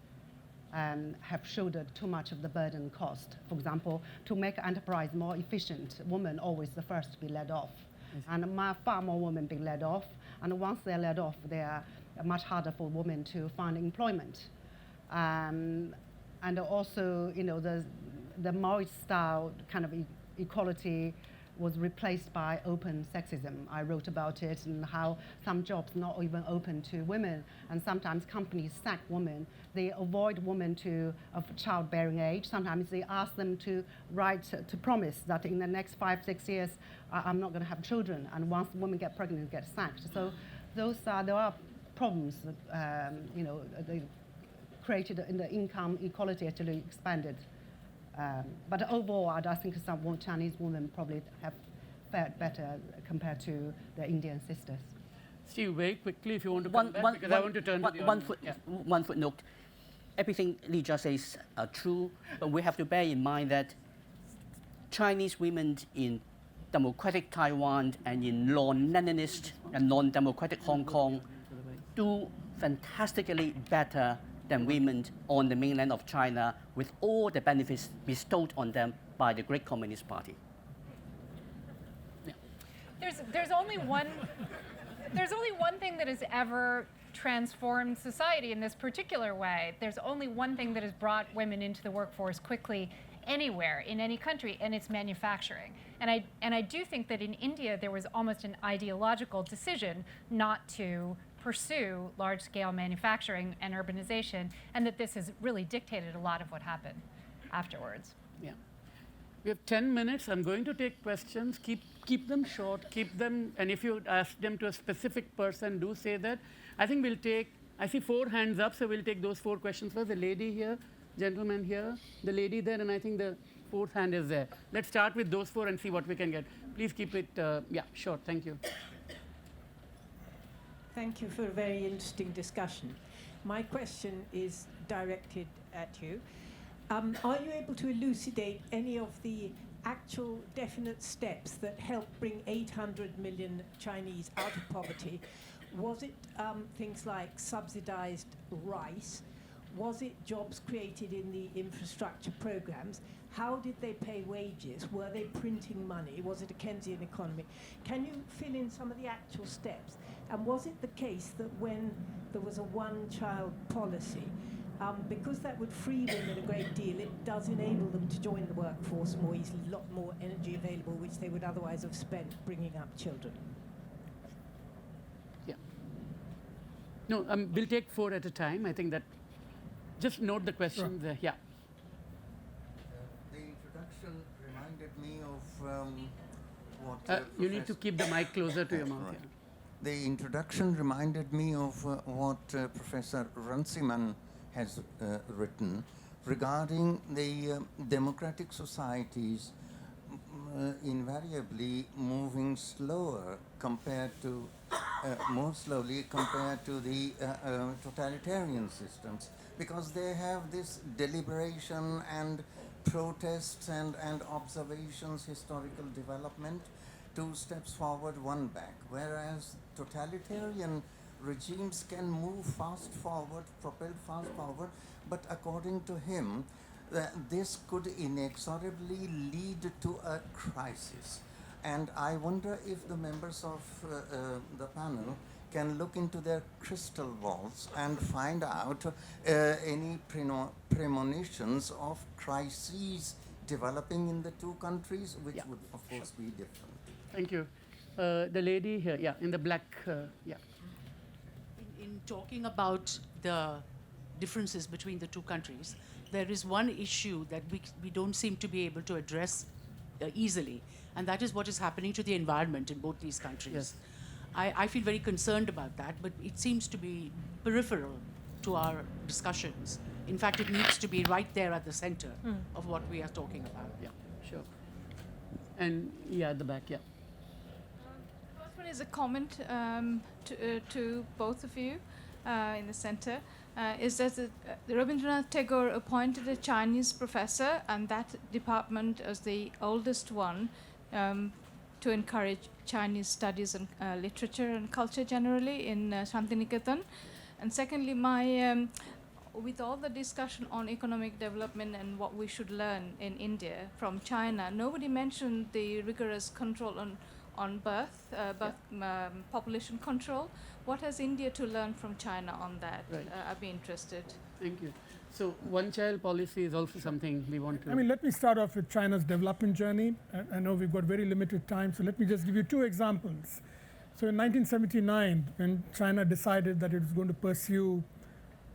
have shouldered too much of the burden cost. For example, to make enterprise more efficient, women always the first to be laid off. Yes. And far more women being laid off. And once they're laid off, they are much harder for women to find employment. And also, the Maoist style kind of equality was replaced by open sexism. I wrote about it and how some jobs not even open to women, and sometimes companies sack women. They avoid women of childbearing age. Sometimes they ask them to promise that in the next 5-6 years, I'm not going to have children. And once women get pregnant, they get sacked. So there are problems. They created in the income equality actually expanded. But overall, I think some Chinese women probably have fared better compared to their Indian sisters. Steve, very quickly, if you want to come back, because I want to turn to the audience. One footnote. Everything Lijia says are true, but we have to bear in mind that Chinese women in democratic Taiwan and in non-Leninist and non-democratic Hong Kong do fantastically better than women on the mainland of China with all the benefits bestowed on them by the great Communist Party. Yeah. There's only one thing that has ever transformed society in this particular way. There's only one thing that has brought women into the workforce quickly anywhere, in any country, and it's manufacturing. And I do think that in India there was almost an ideological decision not to pursue large-scale manufacturing and urbanization, and that this has really dictated a lot of what happened afterwards. Yeah. We have 10 minutes. I'm going to take questions. Keep them short. Keep them, and if you ask them to a specific person, do say that. I think we'll take, I see 4 hands up, so we'll take those 4 questions first. The lady here, gentleman here, the lady there, and I think the 4th hand is there. Let's start with those 4 and see what we can get. Please keep it, short. Thank you. Thank you for a very interesting discussion. My question is directed at you. Are you able to elucidate any of the actual definite steps that help bring 800 million Chinese out of poverty? Was it things like subsidized rice? Was it jobs created in the infrastructure programs? How did they pay wages? Were they printing money? Was it a Keynesian economy? Can you fill in some of the actual steps? And was it the case that when there was a one-child policy, because that would free women a great deal, it does enable them to join the workforce more easily, a lot more energy available, which they would otherwise have spent bringing up children? Yeah. No, we'll take 4 at a time. I think that, just note the questions. Sure. Yeah. The introduction reminded me of what... You need to keep the mic closer to your mouth. Right. Yeah. The introduction reminded me of what Professor Runciman has written regarding the democratic societies invariably moving slower compared to, more slowly compared to the totalitarian systems, because they have this deliberation and protests and observations, historical development, 2 steps forward, 1 back, whereas totalitarian regimes can move fast forward, propel fast forward, but according to him, this could inexorably lead to a crisis. And I wonder if the members of the panel can look into their crystal balls and find out any premonitions of crises developing in the 2 countries, which would, of course, be different. Thank you. The lady here, yeah, in the black, yeah. In talking about the differences between the 2 countries, there is one issue that we don't seem to be able to address easily, and that is what is happening to the environment in both these countries. Yes. I feel very concerned about that, but it seems to be peripheral to our discussions. In fact, it needs to be right there at the center of what we are talking about. Yeah, sure. And yeah, at the back, yeah. The first one is a comment to both of you in the center. Is that Rabindranath Tagore appointed a Chinese professor, and that department as the oldest one, to encourage Chinese studies and literature and culture generally in Shantiniketan. And secondly, with all the discussion on economic development and what we should learn in India from China, nobody mentioned the rigorous control on birth population control. What has India to learn from China on that? Right. I'd be interested. Thank you. So one-child policy is also something we want to... I mean, let me start off with China's development journey. I know we've got very limited time, so let me just give you 2 examples. So in 1979, when China decided that it was going to pursue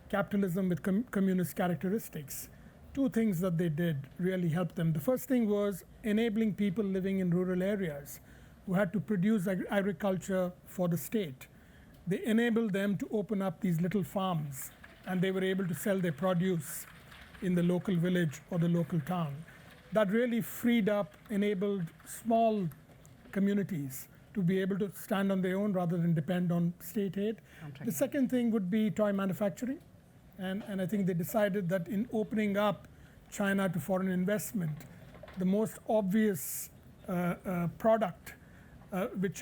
capitalism with communist characteristics, 2 things that they did really helped them. The first thing was enabling people living in rural areas who had to produce agriculture for the state. They enabled them to open up these little farms, and they were able to sell their produce in the local village or the local town. That really freed up, enabled small communities to be able to stand on their own rather than depend on state aid. The second thing would be toy manufacturing. And I think they decided that in opening up China to foreign investment, the most obvious product which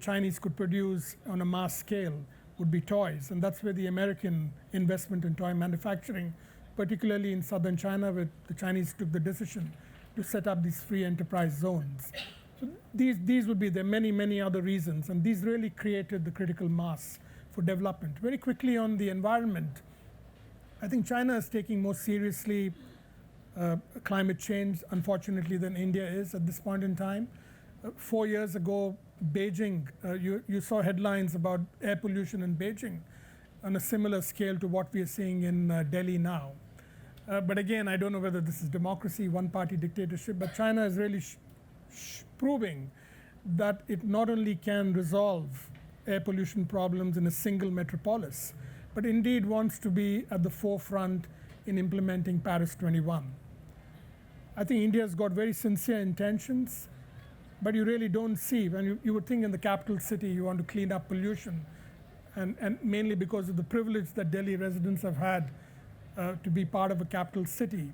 Chinese could produce on a mass scale would be toys. And that's where the American investment in toy manufacturing, particularly in southern China, where the Chinese took the decision to set up these free enterprise zones. So these would be, there are many, many other reasons, and these really created the critical mass for development. Very quickly on the environment, I think China is taking more seriously climate change, unfortunately, than India is at this point in time. 4 years ago, Beijing, you saw headlines about air pollution in Beijing on a similar scale to what we are seeing in Delhi now. But again, I don't know whether this is democracy, one-party dictatorship, but China is really proving that it not only can resolve air pollution problems in a single metropolis, but indeed wants to be at the forefront in implementing Paris 21. I think India's got very sincere intentions, but you really don't see, when you would think in the capital city you want to clean up pollution, and mainly because of the privilege that Delhi residents have had to be part of a capital city,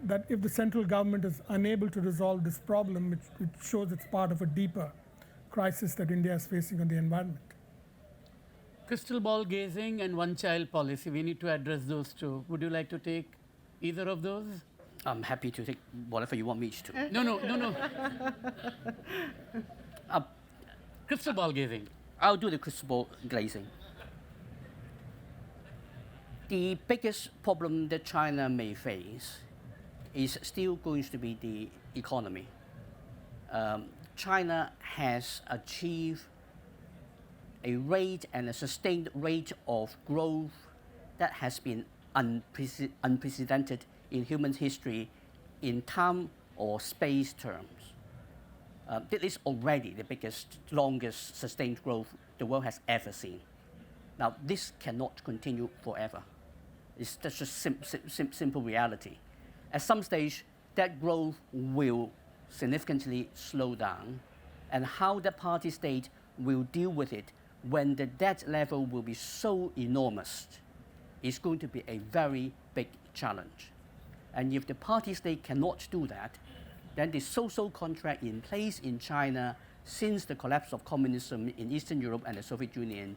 that if the central government is unable to resolve this problem, it shows it's part of a deeper crisis that India is facing on the environment. Crystal ball gazing and one-child policy. We need to address those two. Would you like to take either of those? I'm happy to take whatever you want me to. No. Crystal ball gazing. I'll do the crystal ball glazing. The biggest problem that China may face is still going to be the economy. China has achieved a rate and a sustained rate of growth that has been unprecedented in human history in time or space terms. This is already the biggest, longest sustained growth the world has ever seen. Now, this cannot continue forever. It's just a simple reality. At some stage, that growth will significantly slow down, and how the party state will deal with it when the debt level will be so enormous is going to be a very big challenge. And if the party state cannot do that, then the social contract in place in China since the collapse of communism in Eastern Europe and the Soviet Union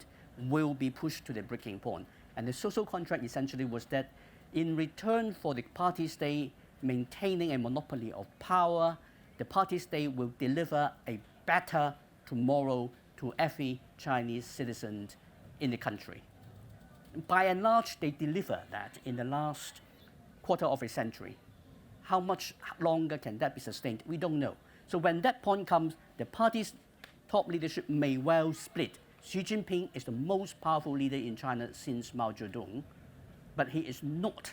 will be pushed to the breaking point. And the social contract essentially was that in return for the party state maintaining a monopoly of power, the party state will deliver a better tomorrow to every Chinese citizen in the country. By and large, they deliver that in the last quarter of a century. How much longer can that be sustained? We don't know. So when that point comes, the party's top leadership may well split. Xi Jinping is the most powerful leader in China since Mao Zedong, but he is not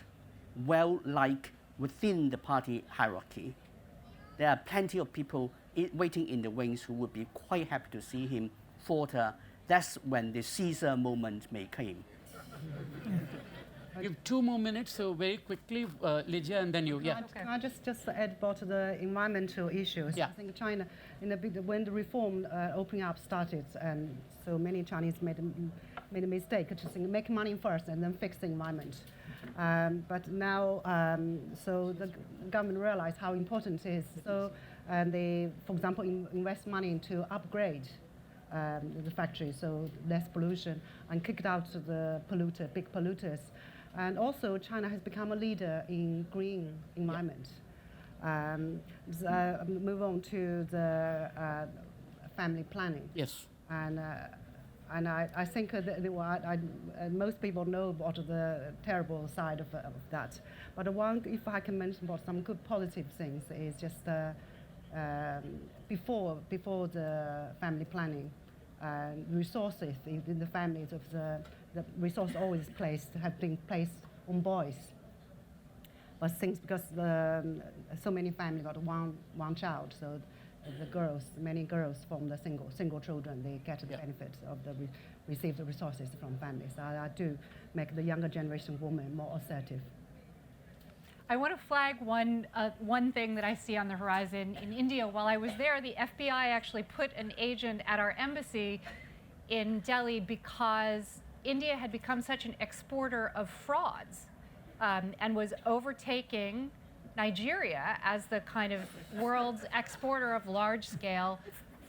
well liked within the party hierarchy. There are plenty of people waiting in the wings who would be quite happy to see him falter. That's when the Caesar moment may come. We have 2 more minutes, so very quickly, Lijia, and then you. Yeah. Can I just add about the environmental issues? Yeah. I think China, when the reform opening up started, and so many Chinese made a mistake to think, make money first and then fix the environment. But now, so the government realized how important it is. So they, for example, invest money to upgrade the factory, so less pollution, and kicked out the big polluters. And also, China has become a leader in green environment. Move on to the family planning. Yes. And I think most people know about the terrible side of that. But if I can mention about some good positive things, is just before the family planning, resources in the families of the resource always had been placed on boys. But things because so many families got one child, so many girls from the single children, they get the benefit of receive the resources from families. I do make the younger generation women more assertive. I want to flag one thing that I see on the horizon in India. While I was there, the FBI actually put an agent at our embassy in Delhi because India had become such an exporter of frauds and was overtaking Nigeria as the kind of world's exporter of large-scale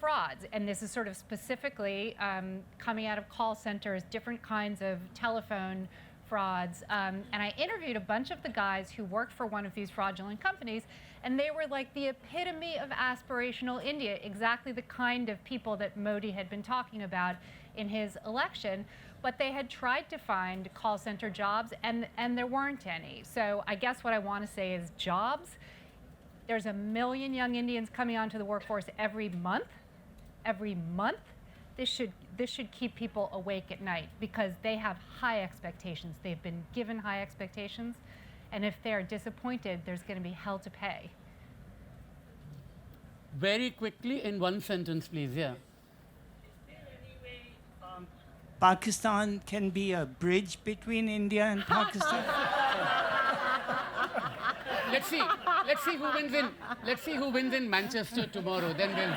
frauds. And this is sort of specifically coming out of call centers, different kinds of telephone frauds. And I interviewed a bunch of the guys who worked for one of these fraudulent companies, and they were like the epitome of aspirational India, exactly the kind of people that Modi had been talking about in his election. But they had tried to find call center jobs, and there weren't any. So I guess what I want to say is jobs. There's 1 million young Indians coming onto the workforce every month. Every month. This should keep people awake at night because they have high expectations. They've been given high expectations, and if they're disappointed, there's going to be hell to pay. Very quickly, in one sentence, please. Yeah. Pakistan can be a bridge between India and Pakistan? Let's see who wins in. Let's see who wins in Manchester tomorrow. Then we'll.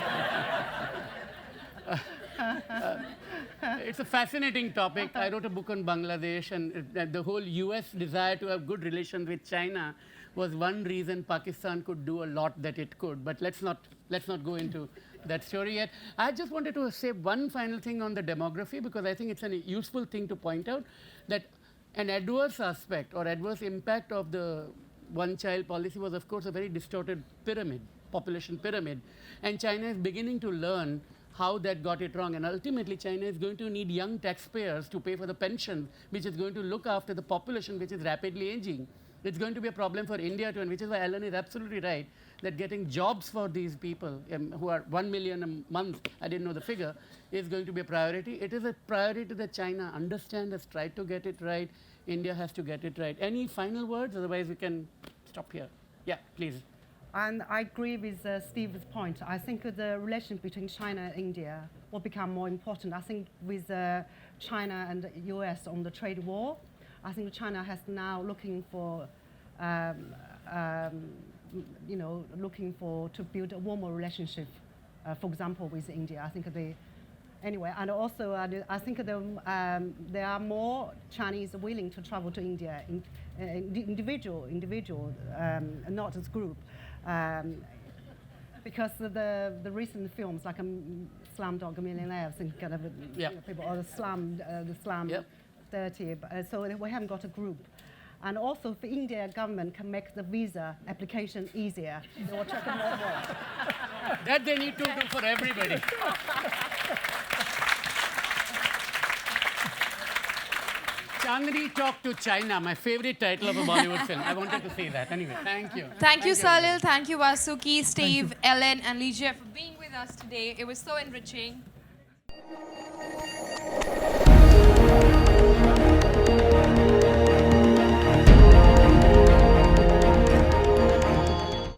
It's a fascinating topic. I wrote a book on Bangladesh, and the whole US desire to have good relations with China was one reason Pakistan could do a lot that it could. But let's not go into that story yet. I just wanted to say one final thing on the demography, because I think it's a useful thing to point out that an adverse aspect or adverse impact of the one-child policy was, of course, a very distorted pyramid, population pyramid. And China is beginning to learn how that got it wrong. And ultimately, China is going to need young taxpayers to pay for the pension, which is going to look after the population, which is rapidly aging. It's going to be a problem for India too, and which is why Alan is absolutely right, that getting jobs for these people who are 1 million a month, I didn't know the figure, is going to be a priority. It is a priority that China understands, has tried to get it right. India has to get it right. Any final words? Otherwise, we can stop here. Yeah, please. And I agree with Steve's point. I think the relation between China and India will become more important. I think with China and the US on the trade war, I think China has now looking for, to build a warmer relationship, for example, with India. I think anyway, and also I think there are more Chinese willing to travel to India, individual, not as group. Because the recent films like Slumdog Millionaire, I think kind of people, or the Slum Yep. 30, so we haven't got a group. And also, if the India government can make the visa application easier, they will check it more. That they need to do for everybody. Chandni Talk to China, my favorite title of a Bollywood film. I wanted to say that. Anyway, thank you. Thank you, Salil. Thank you, Vasuki, Steve, Ellen, and Lijia for being with us today. It was so enriching.